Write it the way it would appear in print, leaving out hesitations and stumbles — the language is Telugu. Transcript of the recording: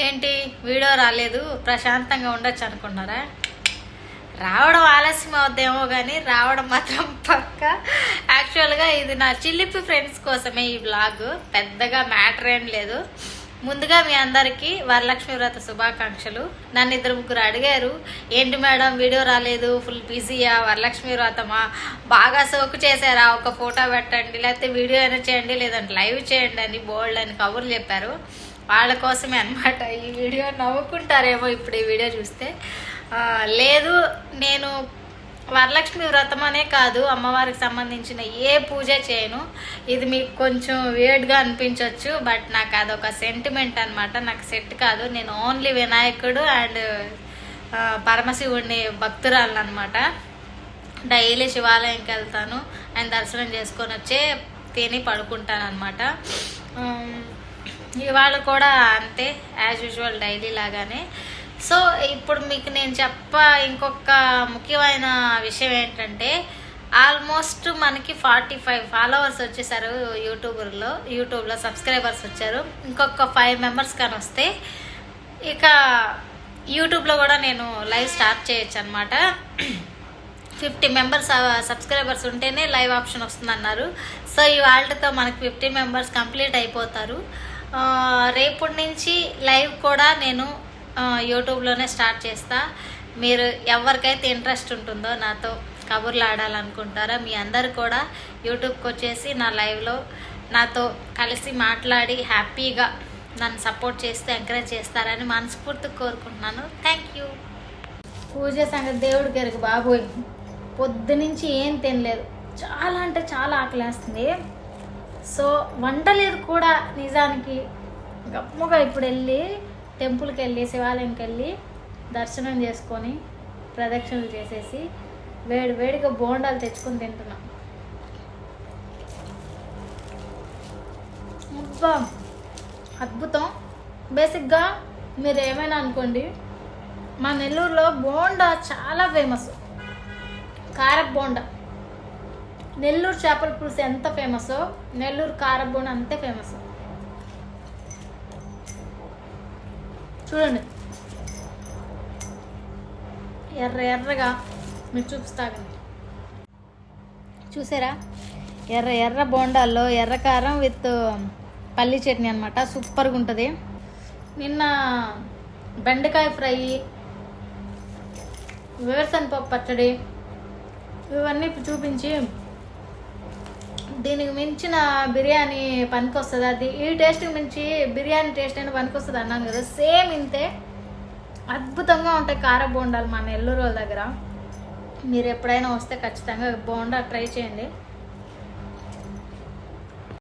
ఏంటి వీడియో రాలేదు, ప్రశాంతంగా ఉండొచ్చు అనుకున్నారా? రావడం ఆలస్యం అవుద్దేమో కానీ రావడం మాత్రం పక్క. యాక్చువల్గా ఇది నా చిల్లిపి ఫ్రెండ్స్ కోసమే ఈ వ్లాగ్, పెద్దగా మ్యాటర్ ఏం లేదు. ముందుగా మీ అందరికీ వరలక్ష్మి వ్రత శుభాకాంక్షలు. నన్ను 2-3 అడిగారు, ఏంటి మేడం వీడియో రాలేదు, ఫుల్ బిజీయా, వరలక్ష్మి వ్రతమా, బాగా సోకు చేశారా, ఒక ఫోటో పెట్టండి, లేకపోతే వీడియో అయినా చేయండి, లేదంటే లైవ్ చేయండి అని బోల్డ్ అని కబుర్లు చెప్పారు. వాళ్ళ కోసమే అనమాట ఈ వీడియో. నవ్వుకుంటారేమో ఇప్పుడు ఈ వీడియో చూస్తే. లేదు, నేను వరలక్ష్మి వ్రతం అనే కాదు, అమ్మవారికి సంబంధించిన ఏ పూజ చేయను. ఇది మీకు కొంచెం వేడిగా అనిపించవచ్చు, బట్ నాకు అదొక సెంటిమెంట్ అనమాట. నాకు సెట్ కాదు. నేను ఓన్లీ వినాయకుడు అండ్ పరమశివుడిని భక్తురాలను అనమాట. డైలీ శివాలయంకి వెళ్తాను, ఆయన దర్శనం చేసుకొని వచ్చే తిని పడుకుంటాను అనమాట. ఇవాళ కూడా అంతే, యాజ్ యూజువల్ డైలీ లాగానే. సో ఇప్పుడు మీకు నేను ఇంకొక ముఖ్యమైన విషయం ఏంటంటే, ఆల్మోస్ట్ మనకి 45 ఫాలోవర్స్ వచ్చేసారు యూట్యూబ్లో సబ్స్క్రైబర్స్ వచ్చారు. ఇంకొక 5 మెంబర్స్ కానీ వస్తే ఇక యూట్యూబ్లో కూడా నేను లైవ్ స్టార్ట్ చేయొచ్చు అనమాట. 50 మెంబర్స్ సబ్స్క్రైబర్స్ ఉంటేనే లైవ్ ఆప్షన్ వస్తుందన్నారు. సో ఇవాళతో మనకి 50 మెంబర్స్ కంప్లీట్ అయిపోతారు. రేపటి నుంచి లైవ్ కూడా నేను యూట్యూబ్లోనే స్టార్ట్ చేస్తా. మీరు ఎవరికైతే ఇంట్రెస్ట్ ఉంటుందో, నాతో కబుర్లు ఆడాలనుకుంటారా, మీ అందరు కూడా యూట్యూబ్కి వచ్చేసి నా లైవ్లో నాతో కలిసి మాట్లాడి హ్యాపీగా నన్ను సపోర్ట్ చేస్తూ ఎంకరేజ్ చేస్తారని మనస్ఫూర్తిగా కోరుకుంటున్నాను. Thank you. పూజ సంగతి దేవుడికి ఎరుగు బాబోయ్, పొద్దునుంచి ఏం తినలేదు, చాలా అంటే చాలా ఆకలేస్తుంది. సో వండలేదు కూడా నిజానికి. గమ్ముగా ఇప్పుడు వెళ్ళి టెంపుల్కి వెళ్ళి శివాలయంకి వెళ్ళి దర్శనం చేసుకొని ప్రదక్షిణలు చేసేసి వేడిగా బోండాలు తెచ్చుకొని తింటున్నాం. అబ్బా అద్భుతం. బేసిక్గా మీరు ఏమైనా అనుకోండి, మా నెల్లూరులో బోండా చాలా ఫేమస్. కారపు బోండా, నెల్లూరు చేపల పులుసు ఎంత ఫేమసో నెల్లూరు కారపు బోండా అంతే ఫేమస్. చూడండి, ఎర్రగా మీరు చూపిస్తాగండి. చూసారా, ఎర్ర బోండాల్లో ఎర్ర కారం విత్ పల్లి చట్నీ అనమాట. సూపర్గా ఉంటుంది. నిన్న బెండకాయ ఫ్రై, వేరుశనగపప్పు పచ్చడి, ఇవన్నీ చూపించి దీనికి మించిన బిర్యానీ పనికొస్తుంది, అది ఈ టేస్ట్కి మించి బిర్యానీ టేస్ట్ అయినా పనికొస్తుంది అన్నాను కదా. సేమ్ ఇంతే అద్భుతంగా ఉంటాయి కార బోండాలు మా నెల్లూరు వాళ్ళ దగ్గర. మీరు ఎప్పుడైనా వస్తే ఖచ్చితంగా బోండా ట్రై చేయండి.